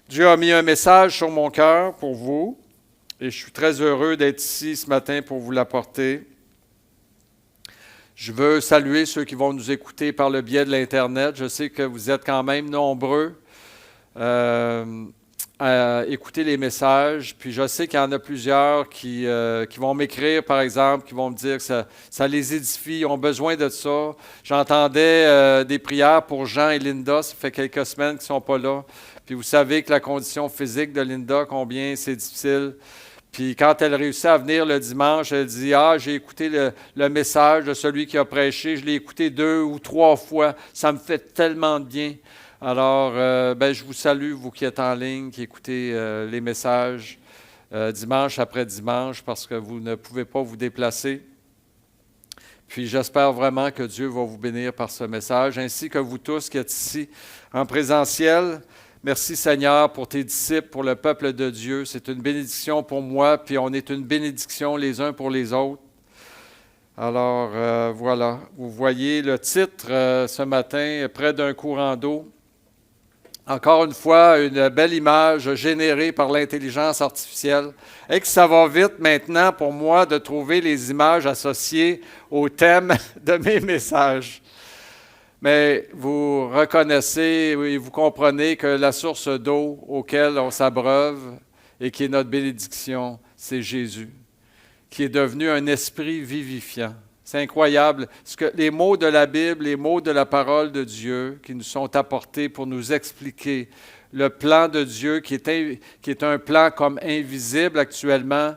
Dieu a mis un message sur mon cœur pour vous et je suis très heureux d'être ici ce matin pour vous l'apporter. Je veux saluer ceux qui vont nous écouter par le biais de l'Internet. Je sais que vous êtes quand même nombreux à écouter les messages. Puis je sais qu'il y en a plusieurs qui vont m'écrire, par exemple, qui vont me dire que ça les édifie, ils ont besoin de ça. J'entendais des prières pour Jean et Linda, ça fait quelques semaines qu'ils ne sont pas là. Puis vous savez que la condition physique de Linda, combien c'est difficile. Puis quand elle réussit à venir le dimanche, elle dit « Ah, j'ai écouté le message de celui qui a prêché, je l'ai écouté 2 ou 3 fois, ça me fait tellement de bien. » Alors, je vous salue, vous qui êtes en ligne, qui écoutez les messages dimanche après dimanche parce que vous ne pouvez pas vous déplacer. Puis j'espère vraiment que Dieu va vous bénir par ce message, ainsi que vous tous qui êtes ici en présentiel. Merci Seigneur pour tes disciples, pour le peuple de Dieu. C'est une bénédiction pour moi, puis on est une bénédiction les uns pour les autres. Alors voilà, vous voyez le titre ce matin, près d'un courant d'eau. Encore une fois, une belle image générée par l'intelligence artificielle. Et que ça va vite maintenant pour moi de trouver les images associées au thème de mes messages. Mais vous reconnaissez et vous comprenez que la source d'eau auquel on s'abreuve et qui est notre bénédiction, c'est Jésus, qui est devenu un esprit vivifiant. C'est incroyable. Les mots de la Bible, les mots de la parole de Dieu qui nous sont apportés pour nous expliquer le plan de Dieu qui est un plan comme invisible actuellement,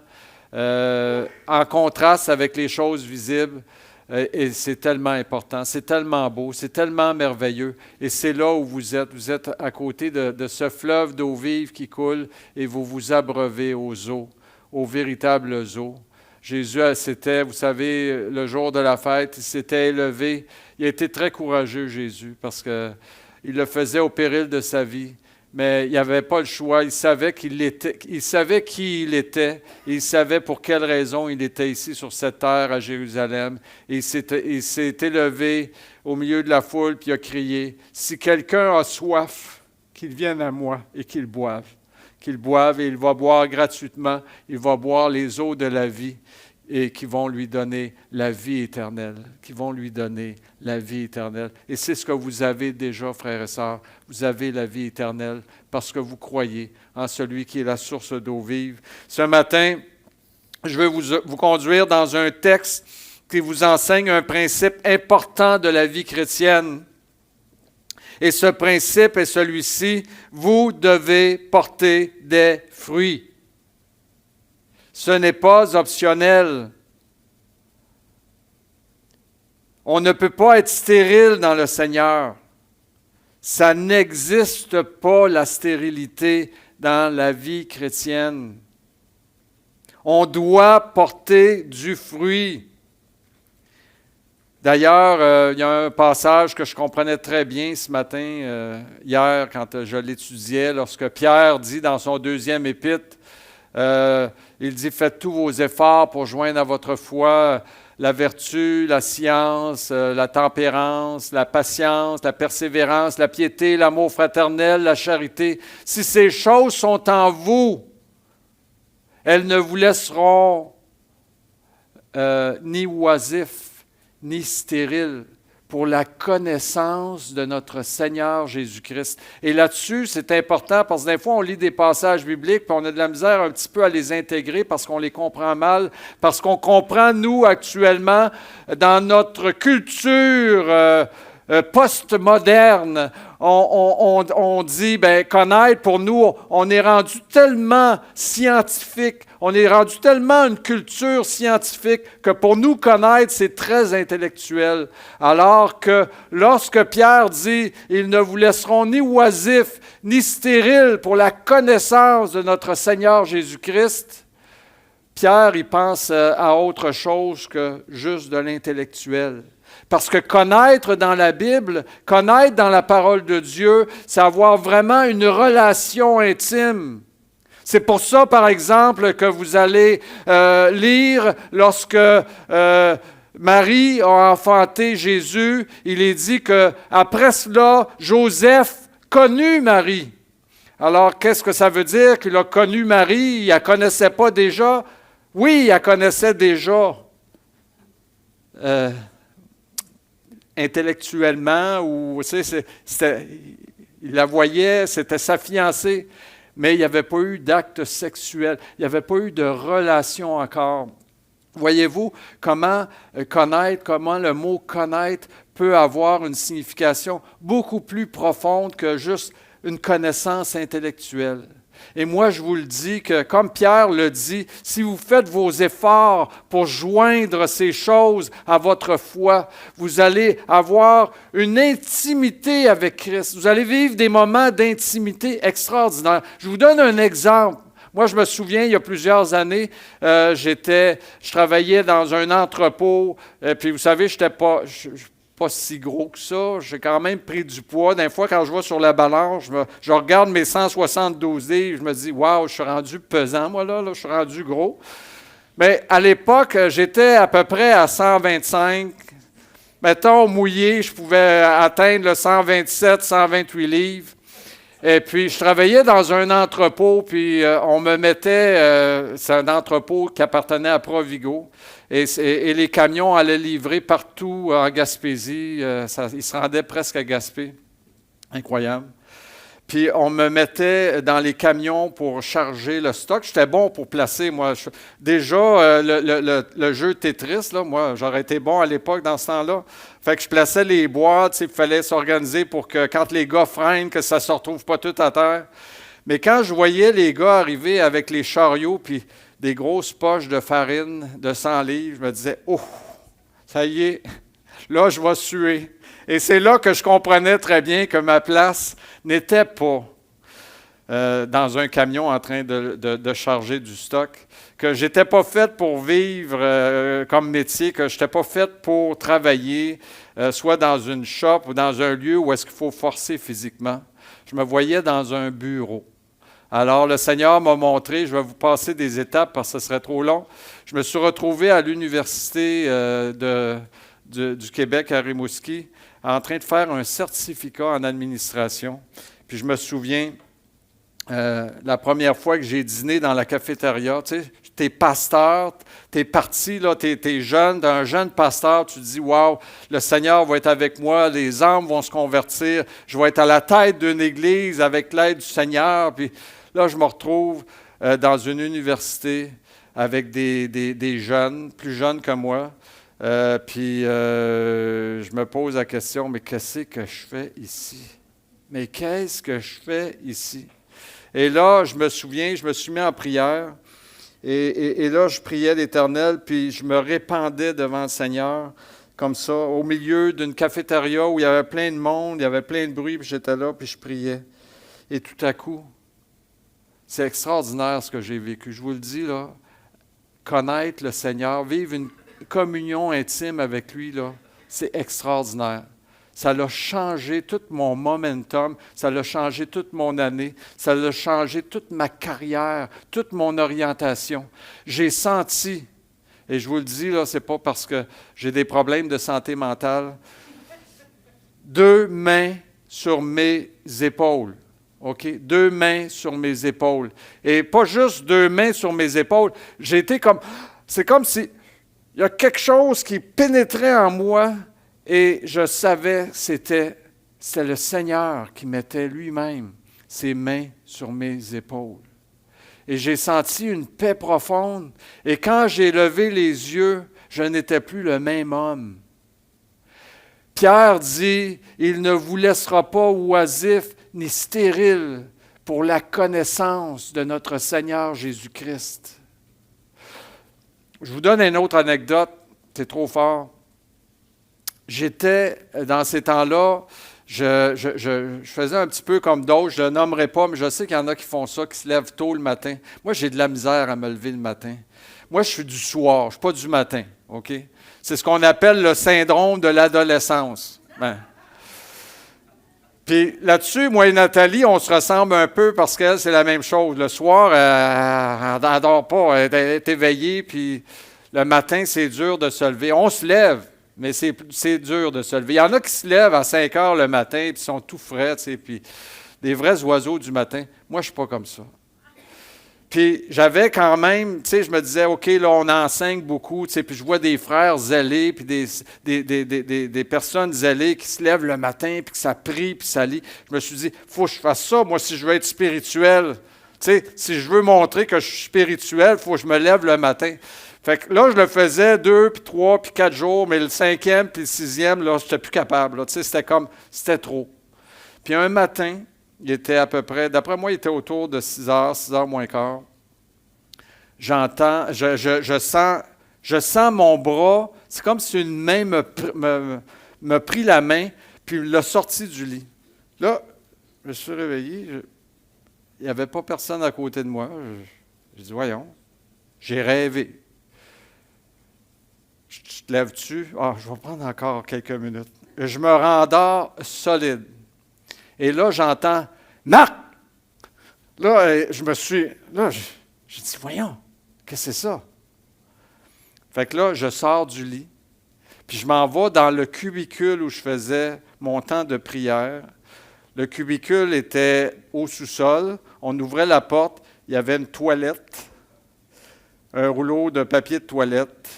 en contraste avec les choses visibles. Et c'est tellement important, c'est tellement beau, c'est tellement merveilleux. Et c'est là où vous êtes. Vous êtes à côté de ce fleuve d'eau vive qui coule et vous vous abreuvez aux eaux, aux véritables eaux. Jésus, c'était, vous savez, le jour de la fête, il s'était élevé. Il a été très courageux, Jésus, parce qu'il le faisait au péril de sa vie. Mais il n'avait pas le choix. Il savait qui il était. Et il savait pour quelle raison il était ici sur cette terre à Jérusalem. Et il s'est élevé au milieu de la foule puis il a crié « Si quelqu'un a soif, qu'il vienne à moi et qu'il boive. Qu'il boive et il va boire gratuitement. Il va boire les eaux de la vie et qui vont lui donner la vie éternelle. Qui vont lui donner la vie éternelle. Et c'est ce que vous avez déjà, frères et sœurs. Vous avez la vie éternelle parce que vous croyez en celui qui est la source d'eau vive. Ce matin, je vais vous conduire dans un texte qui vous enseigne un principe important de la vie chrétienne. Et ce principe est celui-ci, vous devez porter des fruits. Ce n'est pas optionnel. On ne peut pas être stérile dans le Seigneur. Ça n'existe pas, la stérilité, dans la vie chrétienne. On doit porter du fruit. D'ailleurs, il y a un passage que je comprenais très bien ce matin, hier, quand je l'étudiais, lorsque Pierre dit dans son 2e épître, il dit « Faites tous vos efforts pour joindre à votre foi la vertu, la science, la tempérance, la patience, la persévérance, la piété, l'amour fraternel, la charité. Si ces choses sont en vous, elles ne vous laisseront ni oisifs, ni stériles, pour la connaissance de notre Seigneur Jésus-Christ. » Et là-dessus, c'est important parce que des fois, on lit des passages bibliques puis on a de la misère un petit peu à les intégrer parce qu'on les comprend mal, parce qu'on comprend, nous, actuellement, dans notre culture postmoderne, on dit, connaître, pour nous, on est rendu tellement scientifique, on est rendu tellement une culture scientifique que pour nous connaître, c'est très intellectuel. Alors que lorsque Pierre dit, ils ne vous laisseront ni oisifs, ni stériles pour la connaissance de notre Seigneur Jésus-Christ, Pierre, il pense à autre chose que juste de l'intellectuel. Parce que connaître dans la Bible, connaître dans la parole de Dieu, c'est avoir vraiment une relation intime. C'est pour ça, par exemple, que vous allez lire lorsque Marie a enfanté Jésus, il est dit qu'après cela, Joseph connut Marie. Alors, qu'est-ce que ça veut dire qu'il a connu Marie? Il ne la connaissait pas déjà? Oui, il la connaissait déjà. Intellectuellement, ou tu sais, il la voyait, c'était sa fiancée, mais il n'y avait pas eu d'acte sexuel, il n'y avait pas eu de relation encore. Voyez-vous comment connaître, comment le mot connaître peut avoir une signification beaucoup plus profonde que juste une connaissance intellectuelle. Et moi, je vous le dis que, comme Pierre le dit, si vous faites vos efforts pour joindre ces choses à votre foi, vous allez avoir une intimité avec Christ. Vous allez vivre des moments d'intimité extraordinaires. Je vous donne un exemple. Moi, je me souviens, il y a plusieurs années, je travaillais dans un entrepôt, puis vous savez, je n'étais pas si gros que ça. J'ai quand même pris du poids. Des fois, quand je vois sur la balance, je regarde mes 172 livres, je me dis, waouh, je suis rendu pesant, moi, là, je suis rendu gros. Mais à l'époque, j'étais à peu près à 125. Mettons, mouillé, je pouvais atteindre le 127, 128 livres. Et puis, je travaillais dans un entrepôt, puis on me mettait, c'est un entrepôt qui appartenait à Provigo, et les camions allaient livrer partout en Gaspésie. Ils se rendaient presque à Gaspé. Incroyable. Puis, on me mettait dans les camions pour charger le stock. J'étais bon pour placer, moi. Déjà, le jeu Tetris, là, moi, j'aurais été bon à l'époque dans ce temps-là. Fait que je plaçais les boîtes, il fallait s'organiser pour que quand les gars freinent, que ça ne se retrouve pas tout à terre. Mais quand je voyais les gars arriver avec les chariots puis des grosses poches de farine de 100 livres, je me disais, oh, ça y est, là, je vais suer. Et c'est là que je comprenais très bien que ma place n'était pas dans un camion en train de charger du stock, que je n'étais pas faite pour vivre comme métier, que je n'étais pas faite pour travailler, soit dans une shop ou dans un lieu où est-ce qu'il faut forcer physiquement. Je me voyais dans un bureau. Alors, le Seigneur m'a montré, je vais vous passer des étapes parce que ce serait trop long. Je me suis retrouvé à l'Université du Québec à Rimouski en train de faire un certificat en administration. Puis je me souviens, la première fois que j'ai dîné dans la cafétéria, tu sais, t'es pasteur, t'es parti, là, t'es jeune, d'un jeune pasteur, tu te dis, waouh, le Seigneur va être avec moi, les âmes vont se convertir, je vais être à la tête d'une église avec l'aide du Seigneur. Puis là, je me retrouve dans une université avec des jeunes, plus jeunes que moi. Puis je me pose la question, mais qu'est-ce que je fais ici? Mais qu'est-ce que je fais ici? Et là, je me souviens, je me suis mis en prière. Et là, je priais l'Éternel, puis je me répandais devant le Seigneur, comme ça, au milieu d'une cafétéria où il y avait plein de monde, il y avait plein de bruit, puis j'étais là, puis je priais. Et tout à coup, c'est extraordinaire ce que j'ai vécu. Je vous le dis, là, connaître le Seigneur, vivre une communion intime avec lui, là, c'est extraordinaire. Ça l'a changé tout mon momentum, ça l'a changé toute mon année, ça l'a changé toute ma carrière, toute mon orientation. J'ai senti, et je vous le dis, là, c'est pas parce que j'ai des problèmes de santé mentale, 2 mains sur mes épaules. OK? 2 mains sur mes épaules. Et pas juste 2 mains sur mes épaules. J'ai été comme, c'est comme si il y a quelque chose qui pénétrait en moi. Et je savais que c'était le Seigneur qui mettait lui-même ses mains sur mes épaules. Et j'ai senti une paix profonde. Et quand j'ai levé les yeux, je n'étais plus le même homme. Pierre dit, « Il ne vous laissera pas oisif ni stérile pour la connaissance de notre Seigneur Jésus-Christ. » Je vous donne une autre anecdote, c'est trop fort. J'étais, dans ces temps-là, je faisais un petit peu comme d'autres, je ne le nommerai pas, mais je sais qu'il y en a qui font ça, qui se lèvent tôt le matin. Moi, j'ai de la misère à me lever le matin. Moi, je suis du soir, je ne suis pas du matin, OK? C'est ce qu'on appelle le syndrome de l'adolescence. Ben. Puis là-dessus, moi et Nathalie, on se ressemble un peu parce qu'elle, c'est la même chose. Le soir, elle n'endort pas, elle est éveillée, puis le matin, c'est dur de se lever. On se lève. Mais c'est dur de se lever. Il y en a qui se lèvent à 5 heures le matin, puis sont tout frais, tu sais, puis des vrais oiseaux du matin. Moi, je ne suis pas comme ça. Puis j'avais quand même, tu sais, je me disais, OK, là, on enseigne beaucoup, tu sais, puis je vois des frères zélés, puis des personnes zélées qui se lèvent le matin, puis que ça prie, puis ça lit. Je me suis dit, il faut que je fasse ça, moi, si je veux être spirituel. Tu sais, si je veux montrer que je suis spirituel, il faut que je me lève le matin. Fait que là, je le faisais 2, puis 3, puis 4 jours, mais le 5e, puis le 6e, là, je n'étais plus capable. Là, tu sais, c'était trop. Puis un matin, il était à peu près, d'après moi, il était autour de 6 heures, 6 heures moins quart. J'entends, je sens mon bras, c'est comme si une main me prit la main, puis l'a sorti du lit. Là, je me suis réveillé, il n'y avait pas personne à côté de moi. J'ai dit, voyons, j'ai rêvé. Tu te lèves-tu? Ah, je vais prendre encore quelques minutes. Je me rendors solide. Et là, j'entends « Marc! » Là, j'ai dit « Voyons, qu'est-ce que c'est ça? » Fait que là, je sors du lit, puis je m'en vais dans le cubicule où je faisais mon temps de prière. Le cubicule était au sous-sol. On ouvrait la porte, il y avait une toilette, un rouleau de papier de toilette.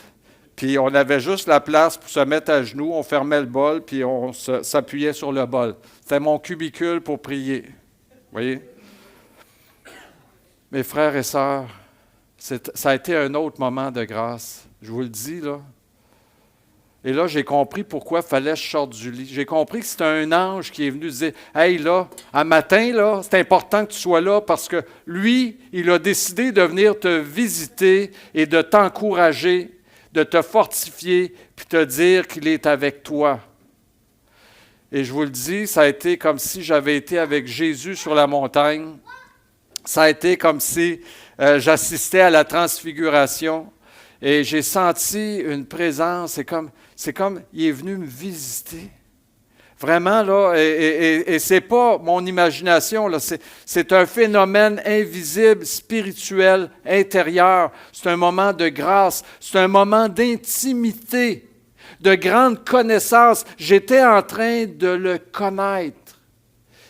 Puis on avait juste la place pour se mettre à genoux, on fermait le bol, puis on s'appuyait sur le bol. C'était mon cubicule pour prier. Vous voyez? Mes frères et sœurs, ça a été un autre moment de grâce. Je vous le dis, là. Et là, j'ai compris pourquoi il fallait que je sorte du lit. J'ai compris que c'était un ange qui est venu dire « Hey, là, à matin, là, c'est important que tu sois là parce que lui, il a décidé de venir te visiter et de t'encourager, de te fortifier, puis te dire qu'il est avec toi. » Et je vous le dis, ça a été comme si j'avais été avec Jésus sur la montagne. Ça a été comme si j'assistais à la transfiguration et j'ai senti une présence. C'est comme il est venu me visiter. Vraiment, là, et ce n'est pas mon imagination, là, c'est un phénomène invisible, spirituel, intérieur. C'est un moment de grâce, c'est un moment d'intimité, de grande connaissance. J'étais en train de le connaître.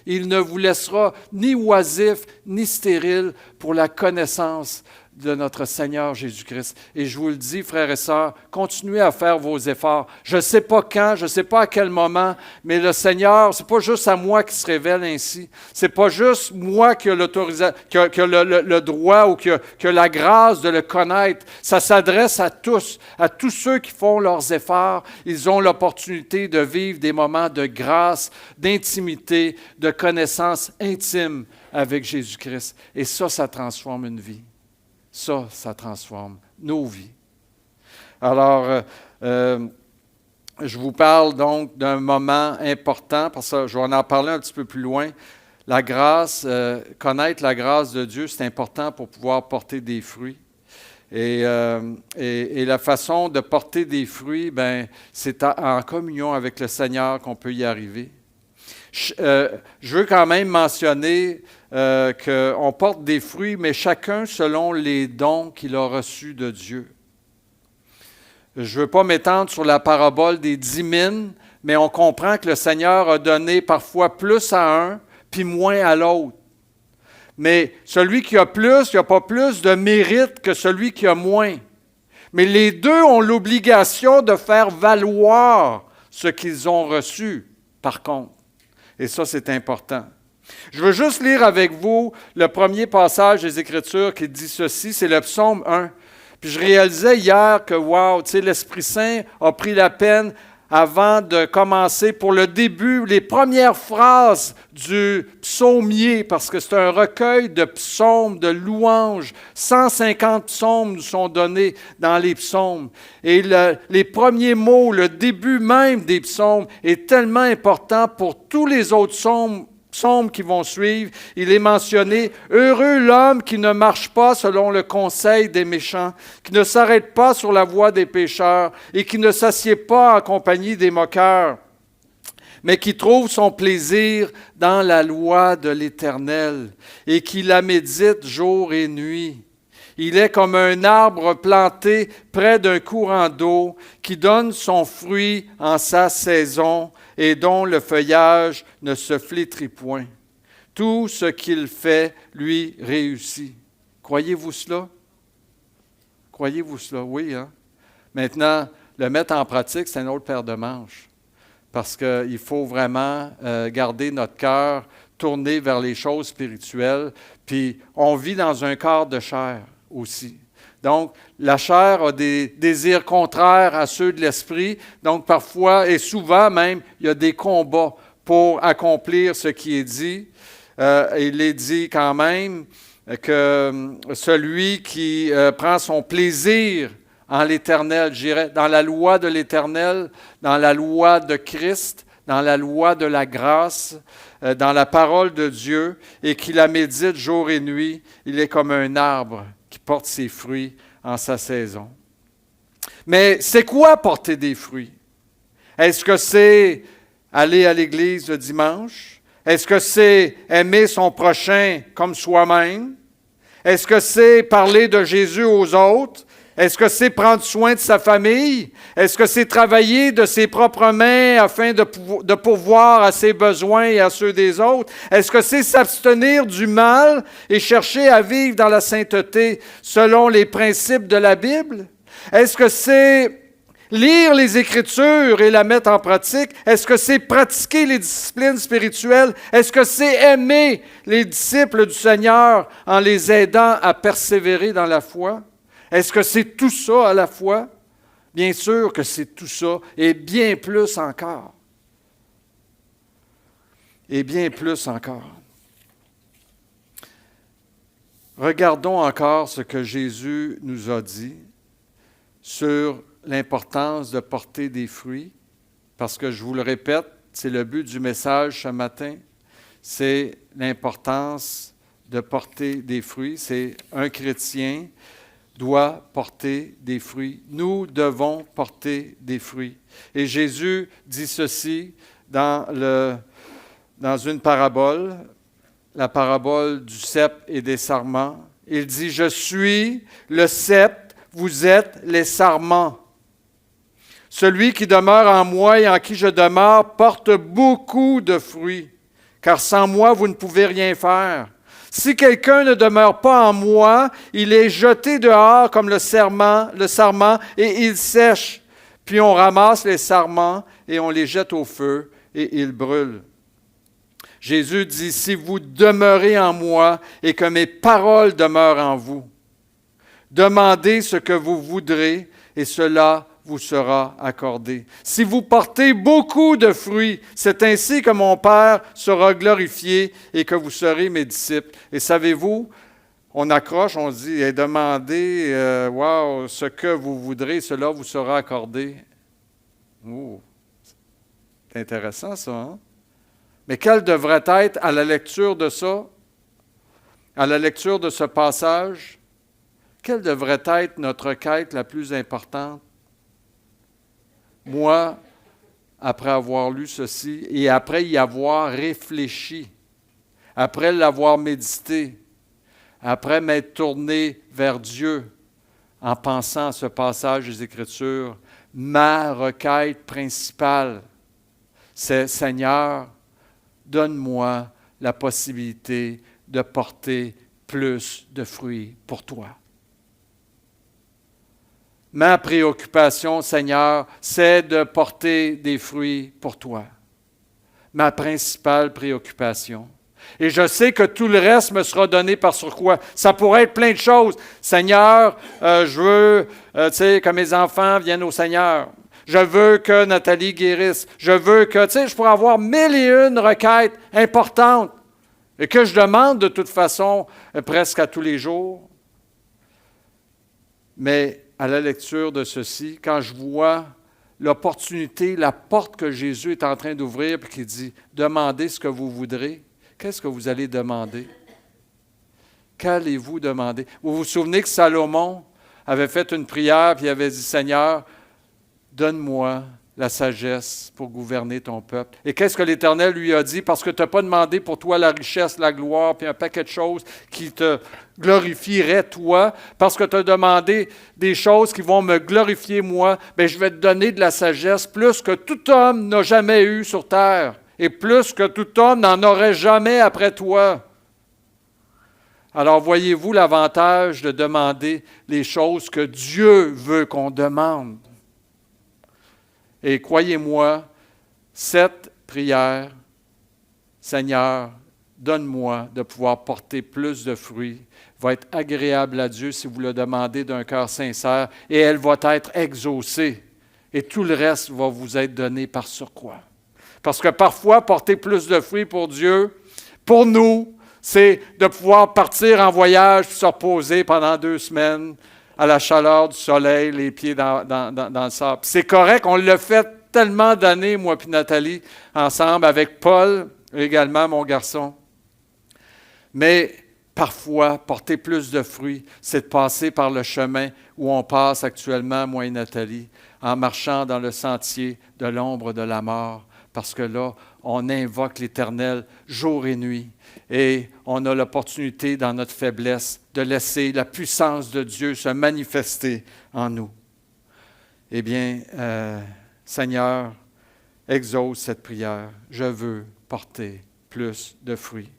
Il ne vous laissera ni oisif, ni stérile pour la connaissance de notre Seigneur Jésus-Christ. Et je vous le dis, frères et sœurs, continuez à faire vos efforts. Je ne sais pas quand, je ne sais pas à quel moment, mais le Seigneur, ce n'est pas juste à moi qui se révèle ainsi. Ce n'est pas juste moi qui ai le droit ou qui a la grâce de le connaître. Ça s'adresse à tous ceux qui font leurs efforts. Ils ont l'opportunité de vivre des moments de grâce, d'intimité, de connaissance intime avec Jésus-Christ. Et ça transforme une vie. Ça transforme nos vies. Alors, je vous parle donc d'un moment important, parce que je vais en parler un petit peu plus loin. La grâce, connaître la grâce de Dieu, c'est important pour pouvoir porter des fruits. Et la façon de porter des fruits, c'est en communion avec le Seigneur qu'on peut y arriver. Je veux quand même mentionner qu'on porte des fruits, mais chacun selon les dons qu'il a reçus de Dieu. Je ne veux pas m'étendre sur la parabole des 10 mines, mais on comprend que le Seigneur a donné parfois plus à un, puis moins à l'autre. Mais celui qui a plus, il n'a pas plus de mérite que celui qui a moins. Mais les deux ont l'obligation de faire valoir ce qu'ils ont reçu, par contre. Et ça, c'est important. Je veux juste lire avec vous le premier passage des Écritures qui dit ceci, c'est le psaume 1. Puis je réalisais hier que, wow, tu sais, l'Esprit Saint a pris la peine avant de commencer pour le début, les premières phrases du psaumier, parce que c'est un recueil de psaumes, de louanges. 150 psaumes nous sont donnés dans les psaumes. Et les premiers mots, le début même des psaumes est tellement important pour tous les autres psaumes qui vont suivre. Il est mentionné « Heureux l'homme qui ne marche pas selon le conseil des méchants, qui ne s'arrête pas sur la voie des pécheurs et qui ne s'assied pas en compagnie des moqueurs, mais qui trouve son plaisir dans la loi de l'Éternel et qui la médite jour et nuit. Il est comme un arbre planté près d'un courant d'eau qui donne son fruit en sa saison et dont le feuillage ne se flétrit point. Tout ce qu'il fait, lui, réussit. Croyez-vous cela? Croyez-vous cela? Oui, hein? Maintenant, le mettre en pratique, c'est une autre paire de manches. Parce qu'il faut vraiment garder notre cœur tourné vers les choses spirituelles. Puis, on vit dans un corps de chair aussi. Donc, la chair a des désirs contraires à ceux de l'esprit. Donc, parfois, et souvent même, il y a des combats pour accomplir ce qui est dit. Il est dit quand même que celui qui prend son plaisir en l'Éternel, je dirais, dans la loi de l'Éternel, dans la loi de Christ, dans la loi de la grâce, dans la parole de Dieu, et qui la médite jour et nuit, il est comme un arbre qui porte ses fruits en sa saison. Mais c'est quoi porter des fruits? Est-ce que c'est aller à l'église le dimanche? Est-ce que c'est aimer son prochain comme soi-même? Est-ce que c'est parler de Jésus aux autres? Est-ce que c'est prendre soin de sa famille? Est-ce que c'est travailler de ses propres mains afin de pourvoir à ses besoins et à ceux des autres? Est-ce que c'est s'abstenir du mal et chercher à vivre dans la sainteté selon les principes de la Bible? Est-ce que c'est lire les Écritures et la mettre en pratique? Est-ce que c'est pratiquer les disciplines spirituelles? Est-ce que c'est aimer les disciples du Seigneur en les aidant à persévérer dans la foi? Est-ce que c'est tout ça à la fois? Bien sûr que c'est tout ça, et bien plus encore. Et bien plus encore. Regardons encore ce que Jésus nous a dit sur l'importance de porter des fruits, parce que je vous le répète, c'est le but du message ce matin, c'est l'importance de porter des fruits. C'est un chrétien doit porter des fruits. Nous devons porter des fruits. Et Jésus dit ceci dans une parabole, la parabole du cep et des sarments. Il dit, « Je suis le cep, vous êtes les sarments. Celui qui demeure en moi et en qui je demeure porte beaucoup de fruits, car sans moi, vous ne pouvez rien faire. Si quelqu'un ne demeure pas en moi, il est jeté dehors comme le sarment et il sèche. Puis on ramasse les sarments et on les jette au feu et ils brûlent. » Jésus dit, « Si vous demeurez en moi et que mes paroles demeurent en vous, demandez ce que vous voudrez et cela vous sera accordé. Si vous portez beaucoup de fruits, c'est ainsi que mon Père sera glorifié et que vous serez mes disciples. » Et savez-vous, on accroche, on dit, et demandez, ce que vous voudrez, cela vous sera accordé. Oh, c'est intéressant ça, hein? Mais quelle devrait être, à la lecture de ça, à la lecture de ce passage, quelle devrait être notre quête la plus importante? Moi, après avoir lu ceci et après y avoir réfléchi, après l'avoir médité, après m'être tourné vers Dieu en pensant à ce passage des Écritures, ma requête principale, c'est « Seigneur, donne-moi la possibilité de porter plus de fruits pour toi. » Ma préoccupation, Seigneur, c'est de porter des fruits pour toi. Ma principale préoccupation. Et je sais que tout le reste me sera donné par sur quoi. Ça pourrait être plein de choses. Seigneur, je veux, que mes enfants viennent au Seigneur. Je veux que Nathalie guérisse. Je veux que, je pourrais avoir 1001 requêtes importantes et que je demande de toute façon presque à tous les jours. Mais à la lecture de ceci, quand je vois l'opportunité, la porte que Jésus est en train d'ouvrir, puis qui dit « Demandez ce que vous voudrez », qu'est-ce que vous allez demander? Qu'allez-vous demander? Vous vous souvenez que Salomon avait fait une prière, puis il avait dit « Seigneur, donne-moi la sagesse pour gouverner ton peuple. » Et qu'est-ce que l'Éternel lui a dit? Parce que tu n'as pas demandé pour toi la richesse, la gloire, puis un paquet de choses qui te glorifieraient toi, parce que tu as demandé des choses qui vont me glorifier moi, bien, je vais te donner de la sagesse plus que tout homme n'a jamais eu sur terre. et plus que tout homme n'en aurait jamais après toi. Alors voyez-vous l'avantage de demander les choses que Dieu veut qu'on demande. Et croyez-moi, cette prière, Seigneur, donne-moi de pouvoir porter plus de fruits, va être agréable à Dieu si vous le demandez d'un cœur sincère, et elle va être exaucée. Et tout le reste va vous être donné par surcroît. Parce que parfois, porter plus de fruits pour Dieu, pour nous, c'est de pouvoir partir en voyage et se reposer pendant 2 semaines à la chaleur du soleil, les pieds dans le sable. C'est correct, on l'a fait tellement d'années, moi et Nathalie, ensemble avec Paul, également mon garçon. Mais parfois, porter plus de fruits, c'est de passer par le chemin où on passe actuellement, moi et Nathalie, en marchant dans le sentier de l'ombre de la mort, parce que là, on invoque l'Éternel jour et nuit, et on a l'opportunité dans notre faiblesse de laisser la puissance de Dieu se manifester en nous. Eh bien, Seigneur, exauce cette prière. Je veux porter plus de fruits.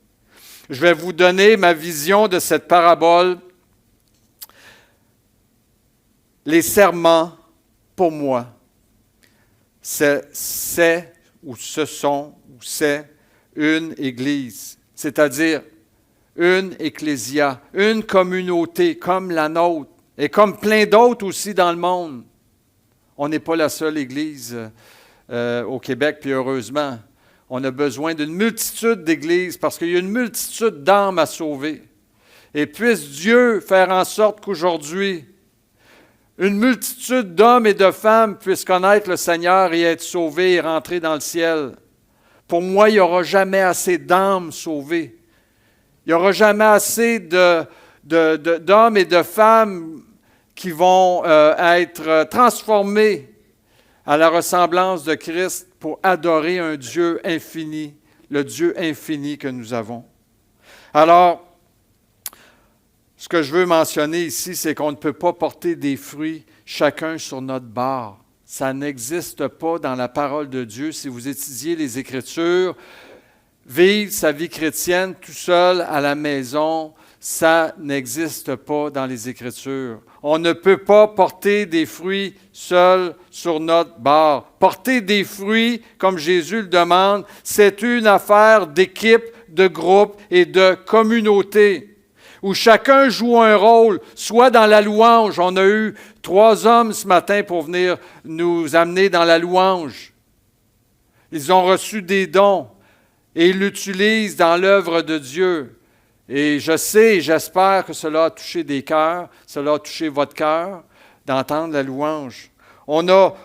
Je vais vous donner ma vision de cette parabole. Les serments, pour moi, c'est ou ce sont ou c'est une église, c'est-à-dire une ecclésia, une communauté comme la nôtre et comme plein d'autres aussi dans le monde. On n'est pas la seule église au Québec, puis heureusement. On a besoin d'une multitude d'églises parce qu'il y a une multitude d'âmes à sauver. Et puisse Dieu faire en sorte qu'aujourd'hui, une multitude d'hommes et de femmes puissent connaître le Seigneur et être sauvés et rentrer dans le ciel. Pour moi, il n'y aura jamais assez d'âmes sauvées. Il n'y aura jamais assez d'hommes et de femmes qui vont être transformés à la ressemblance de Christ pour adorer un Dieu infini, le Dieu infini que nous avons. Alors, ce que je veux mentionner ici, c'est qu'on ne peut pas porter des fruits chacun sur notre bord. Ça n'existe pas dans la parole de Dieu. Si vous étudiez les Écritures, vivre sa vie chrétienne tout seul à la maison, ça n'existe pas dans les Écritures. On ne peut pas porter des fruits seul sur notre bord. Porter des fruits, comme Jésus le demande, c'est une affaire d'équipe, de groupe et de communauté, où chacun joue un rôle, soit dans la louange. On a eu 3 hommes ce matin pour venir nous amener dans la louange. Ils ont reçu des dons et ils l'utilisent dans l'œuvre de Dieu. Et je sais et j'espère que cela a touché des cœurs, cela a touché votre cœur, d'entendre la louange.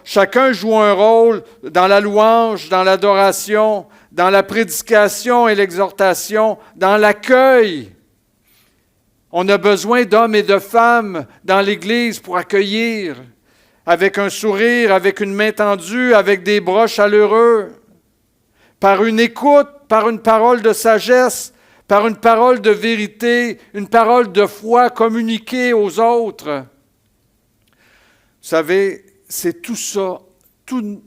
Chacun joue un rôle dans la louange, dans l'adoration, dans la prédication et l'exhortation, dans l'accueil. On a besoin d'hommes et de femmes dans l'Église pour accueillir, avec un sourire, avec une main tendue, avec des bras chaleureux, par une écoute, par une parole de sagesse, par une parole de vérité, une parole de foi communiquée aux autres. Vous savez, c'est tout ça, tous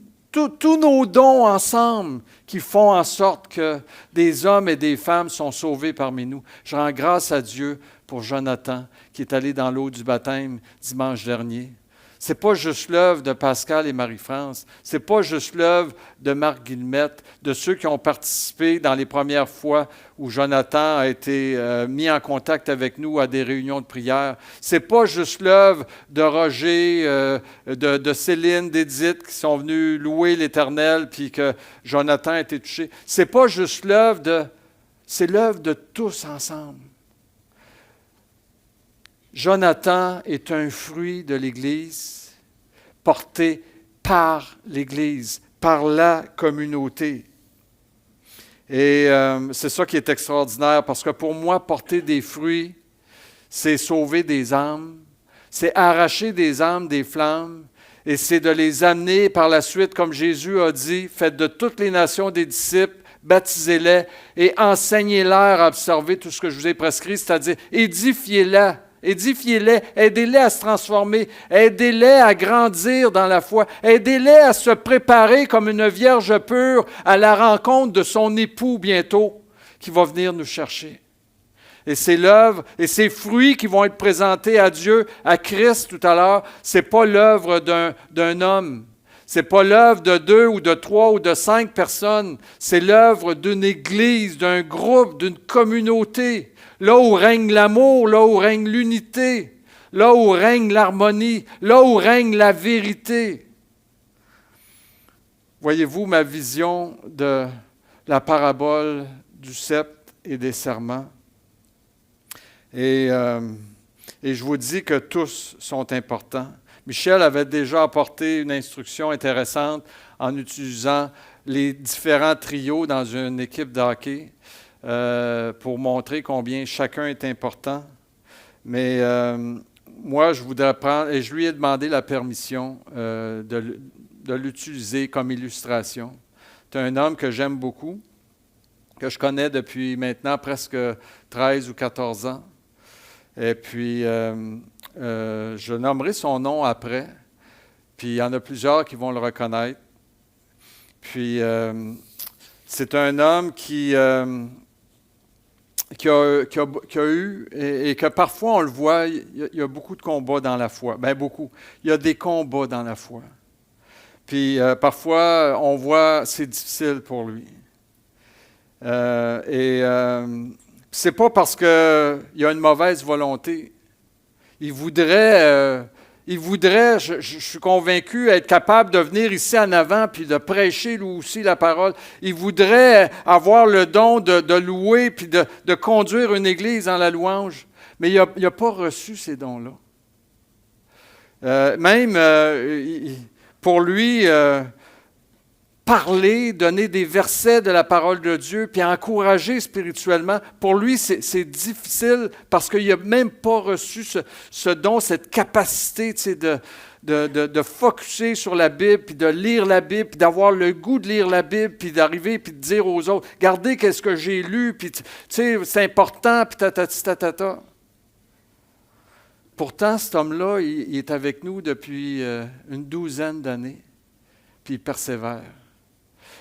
nos dons ensemble qui font en sorte que des hommes et des femmes sont sauvés parmi nous. Je rends grâce à Dieu pour Jonathan qui est allé dans l'eau du baptême dimanche dernier. Ce n'est pas juste l'œuvre de Pascal et Marie-France, ce n'est pas juste l'œuvre de Marc Guillemette, de ceux qui ont participé dans les premières fois où Jonathan a été mis en contact avec nous à des réunions de prière. Ce n'est pas juste l'œuvre de Roger, de Céline, d'Édith qui sont venus louer l'Éternel puis que Jonathan a été touché. Ce n'est pas juste c'est l'œuvre de tous ensemble. Jonathan est un fruit de l'Église, porté par l'Église, par la communauté. Et c'est ça qui est extraordinaire, parce que pour moi, porter des fruits, c'est sauver des âmes, c'est arracher des âmes des flammes, et c'est de les amener par la suite, comme Jésus a dit, faites de toutes les nations des disciples, baptisez-les et enseignez-leur à observer tout ce que je vous ai prescrit, c'est-à-dire édifiez-les Édifiez-les, aidez-les à se transformer, aidez-les à grandir dans la foi, aidez-les à se préparer comme une vierge pure à la rencontre de son époux bientôt qui va venir nous chercher. Et c'est l'œuvre et ces fruits qui vont être présentés à Dieu, à Christ tout à l'heure, ce n'est pas l'œuvre d'un homme. Ce n'est pas l'œuvre de 2 ou de 3 ou de 5 personnes. C'est l'œuvre d'une église, d'un groupe, d'une communauté. Là où règne l'amour, là où règne l'unité, là où règne l'harmonie, là où règne la vérité. Voyez-vous ma vision de la parabole du sceptre et des serments? Et je vous dis que tous sont importants. Michel avait déjà apporté une instruction intéressante en utilisant les différents trios dans une équipe de hockey pour montrer combien chacun est important. Mais moi, je voudrais prendre, et je lui ai demandé la permission de l'utiliser comme illustration. C'est un homme que j'aime beaucoup, que je connais depuis maintenant presque 13 ou 14 ans. Et puis, je nommerai son nom après. Puis, il y en a plusieurs qui vont le reconnaître. Puis, c'est un homme qui a eu, et que parfois on le voit, il y a beaucoup de combats dans la foi. Bien, beaucoup. Il y a des combats dans la foi. Puis, parfois, on voit, c'est difficile pour lui. C'est pas parce qu'il y a une mauvaise volonté. Il voudrait, je suis convaincu, être capable de venir ici en avant puis de prêcher lui aussi la parole. Il voudrait avoir le don de louer puis de conduire une église dans la louange. Mais il n'a pas reçu ces dons-là. Pour lui, parler, donner des versets de la parole de Dieu, puis encourager spirituellement, pour lui, c'est difficile parce qu'il n'a même pas reçu ce don, cette capacité de focusser sur la Bible, puis de lire la Bible, puis d'avoir le goût de lire la Bible, puis d'arriver, puis de dire aux autres, « Regardez qu'est-ce que j'ai lu, puis c'est important, puis ta. » Pourtant, cet homme-là, il est avec nous depuis une douzaine d'années, puis il persévère.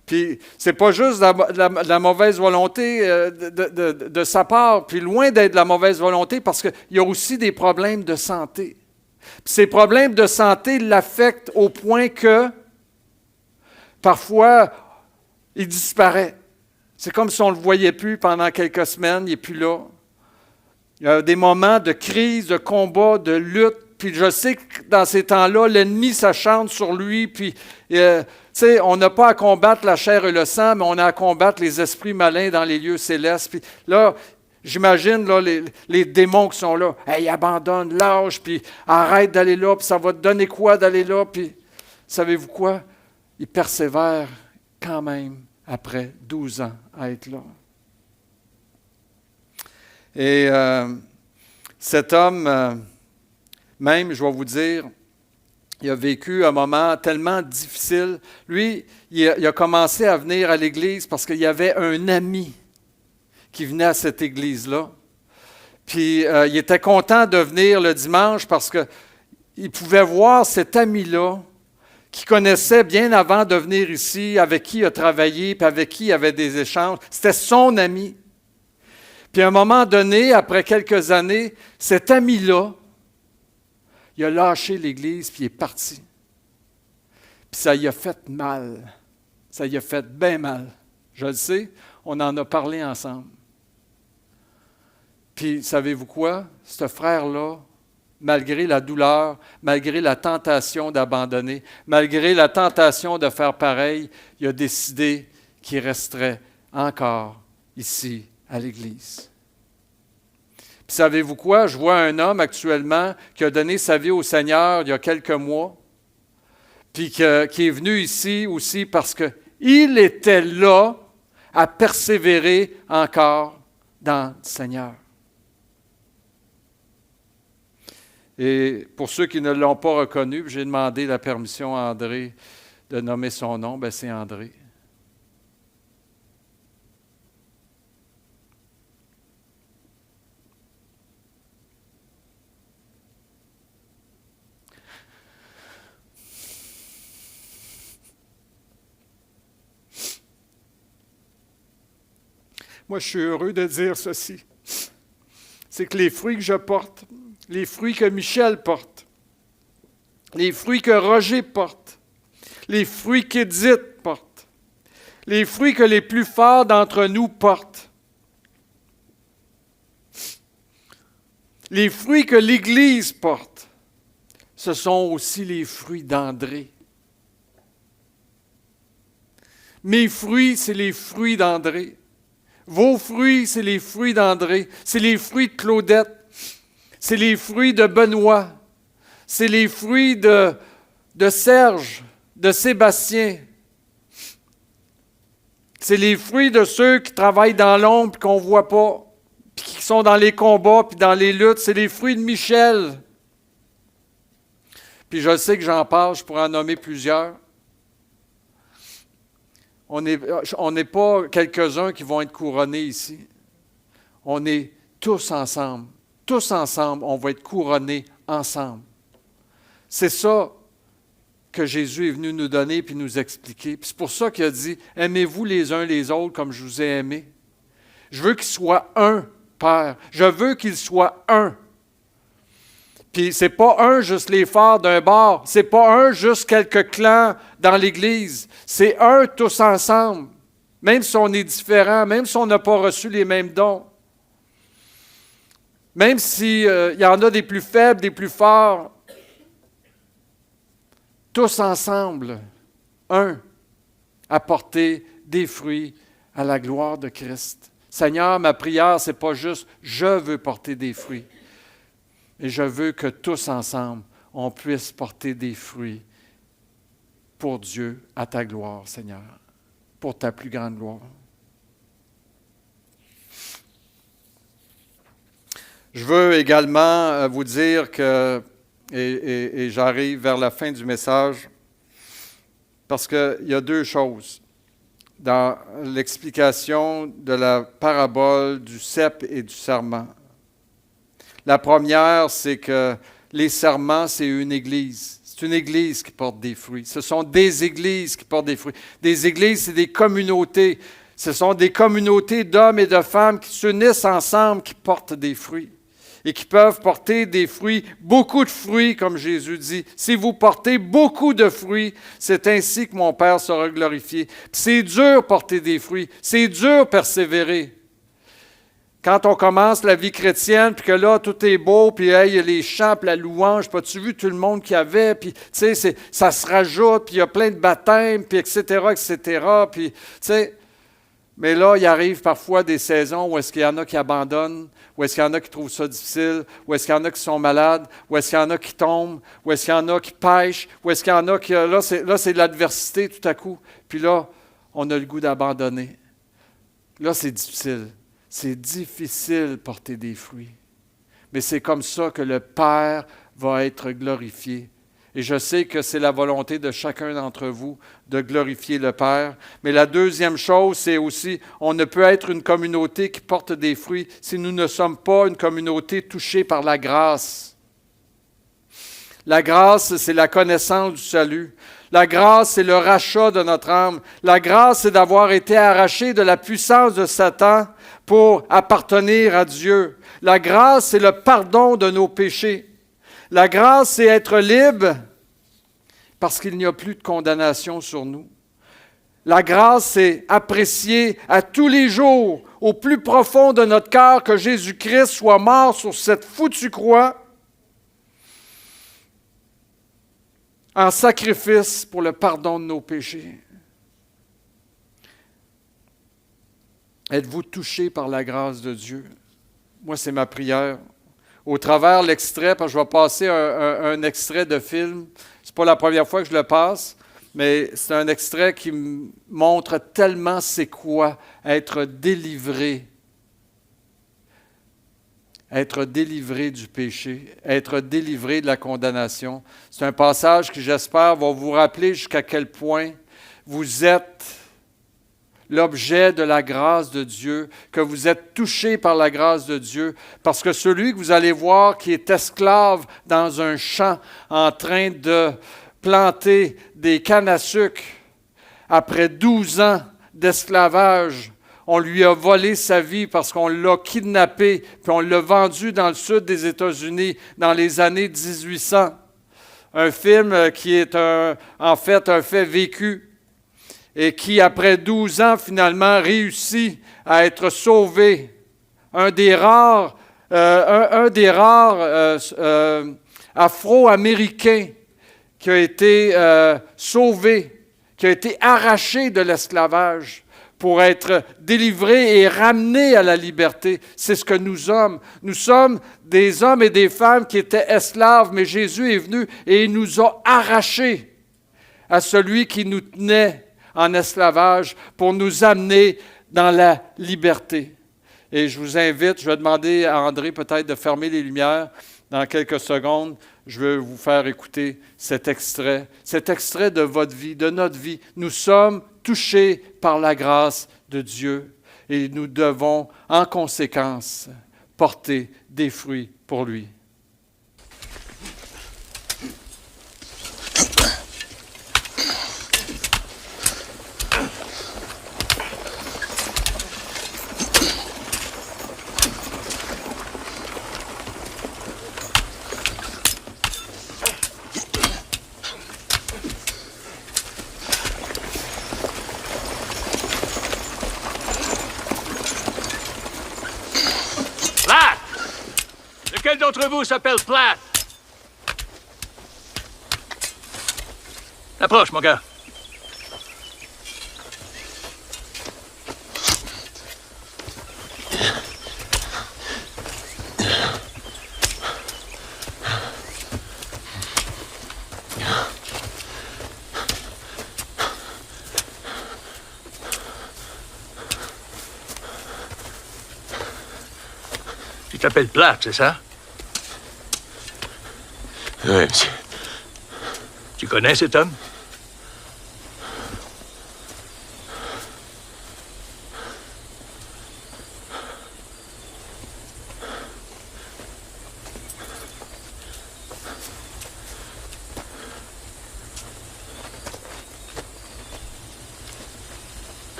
Puis, c'est pas juste de la mauvaise volonté de sa part, puis loin d'être de la mauvaise volonté, parce qu'il y a aussi des problèmes de santé. Puis ces problèmes de santé l'affectent au point que, parfois, il disparaît. C'est comme si on ne le voyait plus pendant quelques semaines, il n'est plus là. Il y a des moments de crise, de combat, de lutte, puis je sais que dans ces temps-là, l'ennemi s'acharne sur lui, puis on n'a pas à combattre la chair et le sang, mais on a à combattre les esprits malins dans les lieux célestes. Puis là, j'imagine là, les démons qui sont là. Hey, abandonne, lâche, puis arrête d'aller là, puis ça va te donner quoi d'aller là? Puis savez-vous quoi? Il persévère quand même après 12 ans à être là. Et cet homme, même, je vais vous dire, il a vécu un moment tellement difficile. Lui, il a commencé à venir à l'église parce qu'il y avait un ami qui venait à cette église-là. Puis, il était content de venir le dimanche parce qu'il pouvait voir cet ami-là qu'il connaissait bien avant de venir ici, avec qui il a travaillé, puis avec qui il avait des échanges. C'était son ami. Puis, à un moment donné, après quelques années, cet ami-là, il a lâché l'Église, puis il est parti. Puis ça y a fait mal. Ça y a fait bien mal. Je le sais, on en a parlé ensemble. Puis, savez-vous quoi? Ce frère-là, malgré la douleur, malgré la tentation d'abandonner, malgré la tentation de faire pareil, il a décidé qu'il resterait encore ici, à l'Église. Puis savez-vous quoi? Je vois un homme actuellement qui a donné sa vie au Seigneur il y a quelques mois, puis qui est venu ici aussi parce qu'il était là à persévérer encore dans le Seigneur. Et pour ceux qui ne l'ont pas reconnu, j'ai demandé la permission à André de nommer son nom, bien c'est André. Moi, je suis heureux de dire ceci. C'est que les fruits que je porte, les fruits que Michel porte, les fruits que Roger porte, les fruits qu'Édith porte, les fruits que les plus forts d'entre nous portent, les fruits que l'Église porte, ce sont aussi les fruits d'André. Mes fruits, c'est les fruits d'André. Vos fruits, c'est les fruits d'André. C'est les fruits de Claudette. C'est les fruits de Benoît. C'est les fruits de Serge, de Sébastien. C'est les fruits de ceux qui travaillent dans l'ombre et qu'on ne voit pas, puis qui sont dans les combats puis dans les luttes. C'est les fruits de Michel. Puis je sais que j'en parle, je pourrais en nommer plusieurs. On n'est pas quelques-uns qui vont être couronnés ici. On est tous ensemble. Tous ensemble, on va être couronnés ensemble. C'est ça que Jésus est venu nous donner puis nous expliquer. Puis c'est pour ça qu'il a dit, « Aimez-vous les uns les autres comme je vous ai aimés. » Je veux qu'ils soient un, Père. Je veux qu'ils soient un. Puis c'est pas un juste les forts d'un bord. C'est pas un juste quelques clans dans l'Église. C'est un tous ensemble. Même si on est différents, même si on n'a pas reçu les mêmes dons. Même s'il y en a des plus faibles, des plus forts. Tous ensemble, un, apporter des fruits à la gloire de Christ. Seigneur, ma prière, ce n'est pas juste « je veux porter des fruits ». Et je veux que tous ensemble, on puisse porter des fruits pour Dieu, à ta gloire, Seigneur, pour ta plus grande gloire. Je veux également vous dire que, et j'arrive vers la fin du message, parce qu'il y a deux choses dans l'explication de la parabole du cep et du serment. La première, c'est que les serments, c'est une église. C'est une église qui porte des fruits. Ce sont des églises qui portent des fruits. Des églises, c'est des communautés. Ce sont des communautés d'hommes et de femmes qui s'unissent ensemble, qui portent des fruits. Et qui peuvent porter des fruits, beaucoup de fruits, comme Jésus dit. Si vous portez beaucoup de fruits, c'est ainsi que mon Père sera glorifié. Puis c'est dur porter des fruits. C'est dur persévérer. Quand on commence la vie chrétienne, puis que là, tout est beau, puis hey, il y a les chants, puis la louange, puis as-tu vu tout le monde qu'il y avait, puis tu sais, ça se rajoute, puis il y a plein de baptêmes, puis etc., puis tu sais. Mais là, il arrive parfois des saisons où est-ce qu'il y en a qui abandonnent, où est-ce qu'il y en a qui trouvent ça difficile, où est-ce qu'il y en a qui sont malades, où est-ce qu'il y en a qui tombent, où est-ce qu'il y en a qui pêchent, où est-ce qu'il y en a qui... Là, c'est de l'adversité tout à coup. Puis là, on a le goût d'abandonner. Là, c'est difficile. C'est difficile de porter des fruits. Mais c'est comme ça que le Père va être glorifié. Et je sais que c'est la volonté de chacun d'entre vous de glorifier le Père. Mais la deuxième chose, c'est aussi, on ne peut être une communauté qui porte des fruits si nous ne sommes pas une communauté touchée par la grâce. La grâce, c'est la connaissance du salut. La grâce, c'est le rachat de notre âme. La grâce, c'est d'avoir été arraché de la puissance de Satan pour appartenir à Dieu. La grâce, c'est le pardon de nos péchés. La grâce, c'est être libre parce qu'il n'y a plus de condamnation sur nous. La grâce, c'est apprécier à tous les jours, au plus profond de notre cœur, que Jésus-Christ soit mort sur cette foutue croix en sacrifice pour le pardon de nos péchés. Êtes-vous touchés par la grâce de Dieu? Moi, c'est ma prière. Au travers l'extrait, parce que je vais passer un extrait de film. Ce n'est pas la première fois que je le passe, mais c'est un extrait qui me montre tellement c'est quoi être délivré. Être délivré du péché, être délivré de la condamnation. C'est un passage qui, j'espère, va vous rappeler jusqu'à quel point vous êtes l'objet de la grâce de Dieu, que vous êtes touché par la grâce de Dieu, parce que celui que vous allez voir qui est esclave dans un champ en train de planter des cannes à sucre, après 12 ans d'esclavage, On lui a volé sa vie parce qu'on l'a kidnappé, puis on l'a vendu dans le sud des États-Unis dans les années 1800. Un film qui est en fait un fait vécu et qui, après 12 ans, finalement, réussit à être sauvé. Un des rares Afro-Américains qui a été sauvé, qui a été arraché de l'esclavage pour être délivré et ramené à la liberté. C'est ce que nous sommes. Nous sommes des hommes et des femmes qui étaient esclaves, mais Jésus est venu et il nous a arrachés à celui qui nous tenait en esclavage pour nous amener dans la liberté. Et je vous invite, je vais demander à André peut-être de fermer les lumières dans quelques secondes. Je veux vous faire écouter cet extrait de votre vie, de notre vie. Nous sommes touchés par la grâce de Dieu et nous devons, en conséquence, porter des fruits pour lui. Lequel d'entre vous s'appelle Platt? Approche, mon gars. Tu t'appelles Platt, c'est ça? Oui, monsieur. Tu connais cet homme?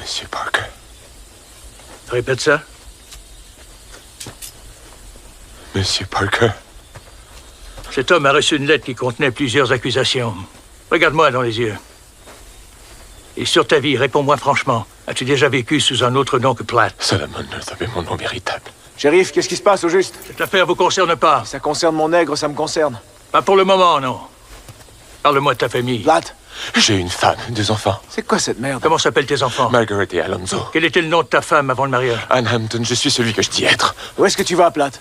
Monsieur Parker. Répète ça. Monsieur Parker. Cet homme a reçu une lettre qui contenait plusieurs accusations. Regarde-moi dans les yeux. Et sur ta vie, réponds-moi franchement. As-tu déjà vécu sous un autre nom que Platt? Solomon North avait mon nom véritable. Shérif, qu'est-ce qui se passe au juste? Cette affaire vous concerne pas. Ça concerne mon nègre, ça me concerne. Pas pour le moment, non. Parle-moi de ta famille. Platt, J'ai une femme, 2 enfants. c'est quoi cette merde? Comment s'appellent tes enfants? Margaret et Alonso. Quel était le nom de ta femme avant le mariage? Anne Hampton, je suis celui que je dis être. Où est-ce que tu vas, Platt?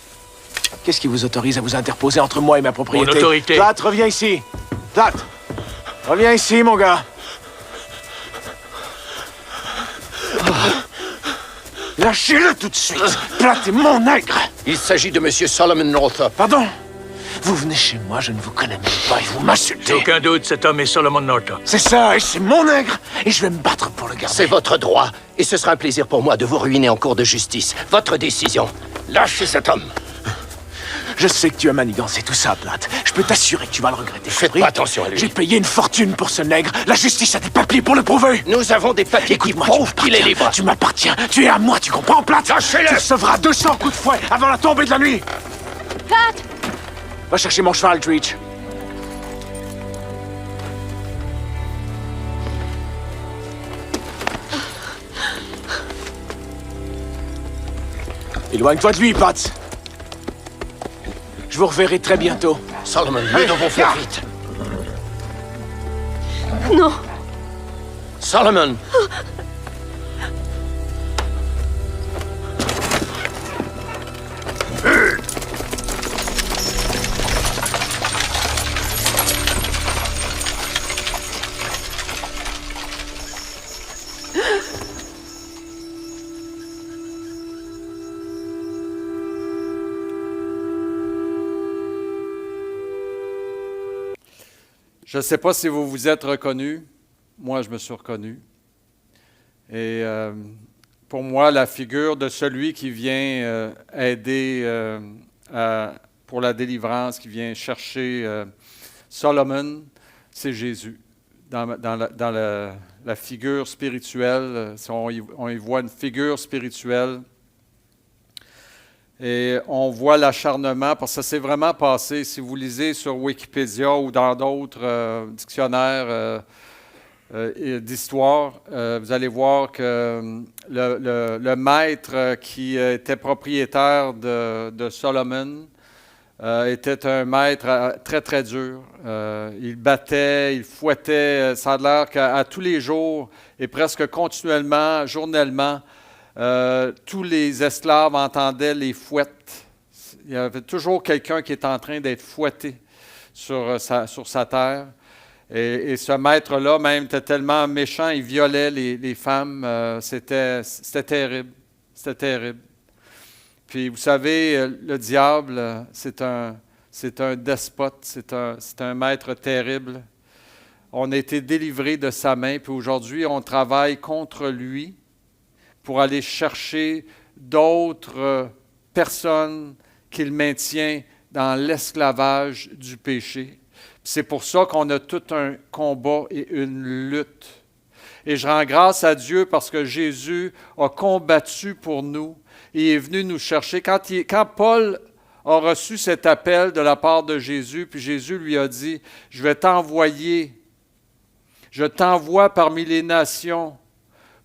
Qu'est-ce qui vous autorise à vous interposer entre moi et ma propriété? Mon autorité. Platt, reviens ici. Platt, reviens ici, mon gars. Lâchez-le tout de suite. Platt est mon nègre. Il s'agit de Monsieur Solomon Northup. Pardon? Vous venez chez moi, je ne vous connais même pas et vous J'ai m'insultez. aucun doute, cet homme est Solomon Northup. C'est ça, et c'est mon nègre, et je vais me battre pour le garder. C'est votre droit, et ce sera un plaisir pour moi de vous ruiner en cours de justice. Votre décision. Lâchez cet homme. Je sais que tu as manigancé tout ça, Platt. Je peux t'assurer que tu vas le regretter. Faites compris? pas attention à lui. J'ai payé une fortune pour ce nègre. La justice a des papiers pour le prouver. Nous avons des papiers qui Écoute-moi, prouvent qu'il est libre. Tu m'appartiens. Tu es à moi, tu comprends, Platt? Lâchez-le. Tu recevras 200 coups de fouet avant la tombée de la nuit. Platt! Va chercher mon cheval, Treach. Éloigne-toi de lui, Pat. Je vous reverrai très bientôt. Solomon, nous devons faire vite. Non! Solomon. Je ne sais pas si vous vous êtes reconnus. Moi, je me suis reconnu. Et pour moi, la figure de celui qui vient aider pour la délivrance, qui vient chercher Solomon, c'est Jésus. la figure spirituelle, si on y voit une figure spirituelle. Et on voit l'acharnement, parce que ça s'est vraiment passé. Si vous lisez sur Wikipédia ou dans d'autres dictionnaires d'histoire, vous allez voir que le maître qui était propriétaire de Solomon était un maître très, très dur. Il battait, il fouettait. Ça a l'air qu'à tous les jours et presque continuellement, journellement, tous les esclaves entendaient les fouettes. Il y avait toujours quelqu'un qui était en train d'être fouetté sur sa terre. Et ce maître-là, même, était tellement méchant, il violait les femmes. C'était terrible. C'était terrible. Puis, vous savez, le diable, c'est un despote, c'est un maître terrible. On a été délivrés de sa main, puis aujourd'hui, on travaille contre lui pour aller chercher d'autres personnes qu'il maintient dans l'esclavage du péché. C'est pour ça qu'on a tout un combat et une lutte. Et je rends grâce à Dieu parce que Jésus a combattu pour nous et est venu nous chercher. Quand Paul a reçu cet appel de la part de Jésus, puis Jésus lui a dit, « Je vais t'envoyer, je t'envoie parmi les nations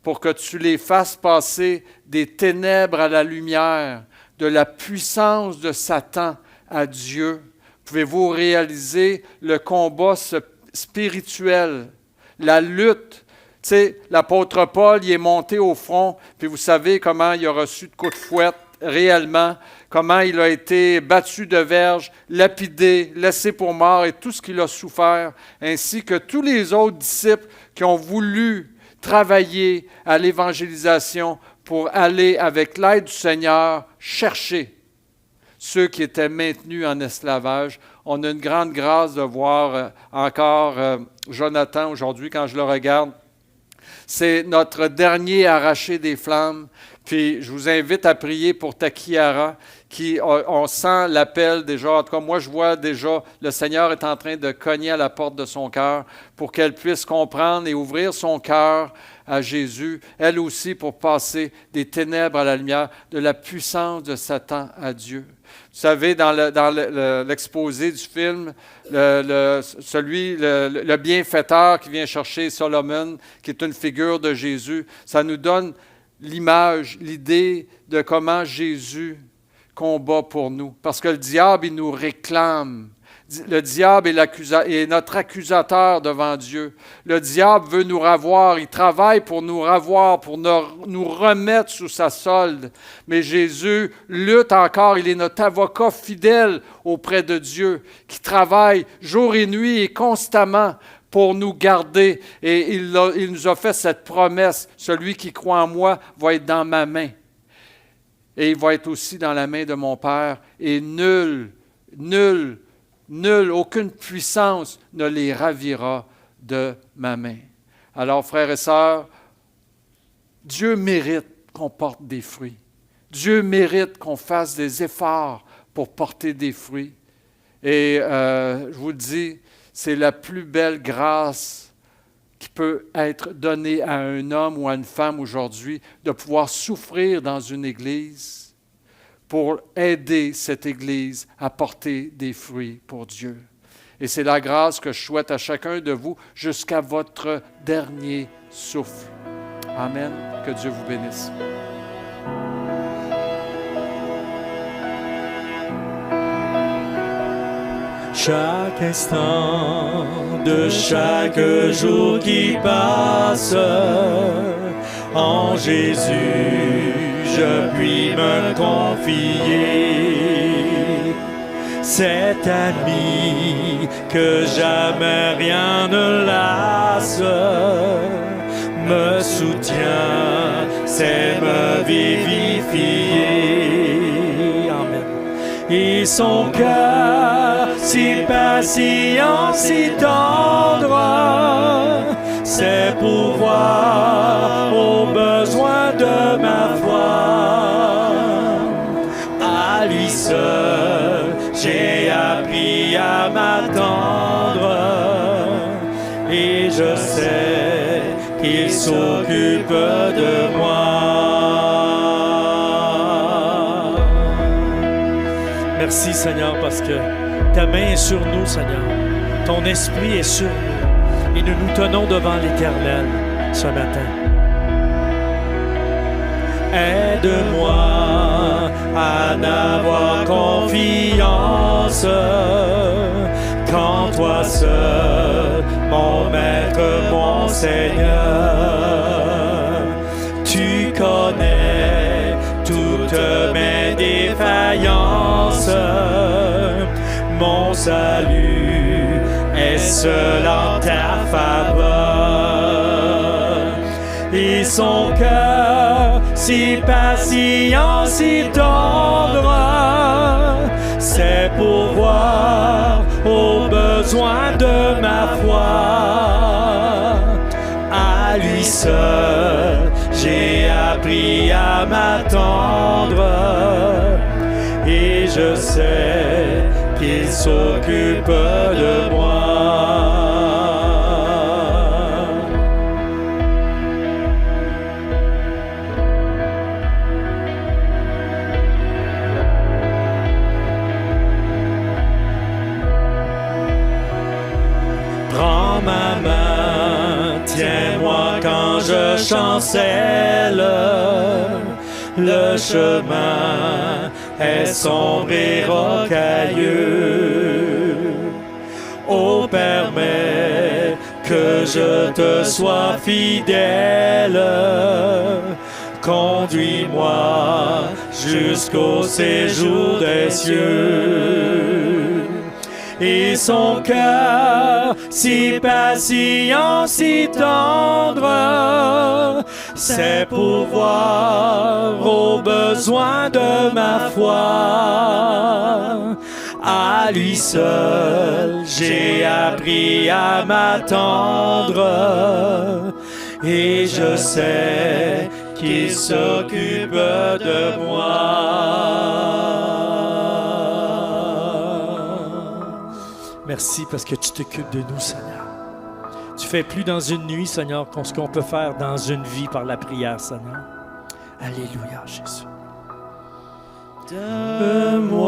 pour que tu les fasses passer des ténèbres à la lumière, de la puissance de Satan à Dieu. » Pouvez-vous réaliser le combat spirituel, la lutte? Tu sais, l'apôtre Paul, il est monté au front, puis vous savez comment il a reçu de coups de fouette réellement, comment il a été battu de verge, lapidé, laissé pour mort et tout ce qu'il a souffert, ainsi que tous les autres disciples qui ont voulu travailler à l'évangélisation pour aller, avec l'aide du Seigneur, chercher ceux qui étaient maintenus en esclavage. On a une grande grâce de voir encore Jonathan aujourd'hui, quand je le regarde. C'est notre dernier arraché des flammes. Puis je vous invite à prier pour Takiara, qui on sent l'appel déjà. En tout cas, moi, je vois déjà le Seigneur est en train de cogner à la porte de son cœur pour qu'elle puisse comprendre et ouvrir son cœur à Jésus, elle aussi pour passer des ténèbres à la lumière, de la puissance de Satan à Dieu. Vous savez, dans l'exposé du film, le bienfaiteur qui vient chercher Solomon, qui est une figure de Jésus, ça nous donne l'image, l'idée de comment Jésus combat pour nous. Parce que le diable, il nous réclame. Le diable est notre accusateur devant Dieu. Le diable veut nous ravoir, il travaille pour nous ravoir, pour nous remettre sous sa solde. Mais Jésus lutte encore, il est notre avocat fidèle auprès de Dieu, qui travaille jour et nuit et constamment pour nous garder. Et il nous a fait cette promesse, celui qui croit en moi va être dans ma main. Et il va être aussi dans la main de mon Père. Et aucune puissance ne les ravira de ma main. Alors, frères et sœurs, Dieu mérite qu'on porte des fruits. Dieu mérite qu'on fasse des efforts pour porter des fruits. Et je vous le dis, c'est la plus belle grâce qui peut être donnée à un homme ou à une femme aujourd'hui, de pouvoir souffrir dans une église pour aider cette Église à porter des fruits pour Dieu. Et c'est la grâce que je souhaite à chacun de vous jusqu'à votre dernier souffle. Amen. Que Dieu vous bénisse. Chaque instant de chaque jour qui passe, en Jésus, je puis me confier. Cet ami que jamais rien ne lasse me soutient, sait me vivifier. Amen. Et son cœur si patient, si tendre, c'est pourvoir aux besoins de ma foi. À lui seul, j'ai appris à m'attendre et je sais qu'il s'occupe de moi. Merci Seigneur parce que ta main est sur nous Seigneur. Ton esprit est sur nous et nous nous tenons devant l'Éternel ce matin. Aide-moi à n'avoir confiance qu'en toi seul, mon Maître, mon Seigneur. Tu connais toutes mes défaillances, mon salut est seul en ta faveur. Et son cœur si patient, si tendre, c'est pour voir aux besoins de ma foi. À lui seul, j'ai appris à m'attendre et je sais qu'il s'occupe de moi. Prends ma main, tiens-moi quand je chancelle. Le chemin est sombre et rocailleux. Oh, permets que je te sois fidèle. Conduis-moi jusqu'au séjour des cieux. Et son cœur si patient, si tendre, c'est pour voir aux besoins de ma foi. À lui seul, j'ai appris à m'attendre et je sais qu'il s'occupe de moi. Merci parce que tu t'occupes de nous, Seigneur. Tu fais plus dans une nuit, Seigneur, ce qu'on peut faire dans une vie par la prière, Seigneur. Alléluia, Jésus. Donne-moi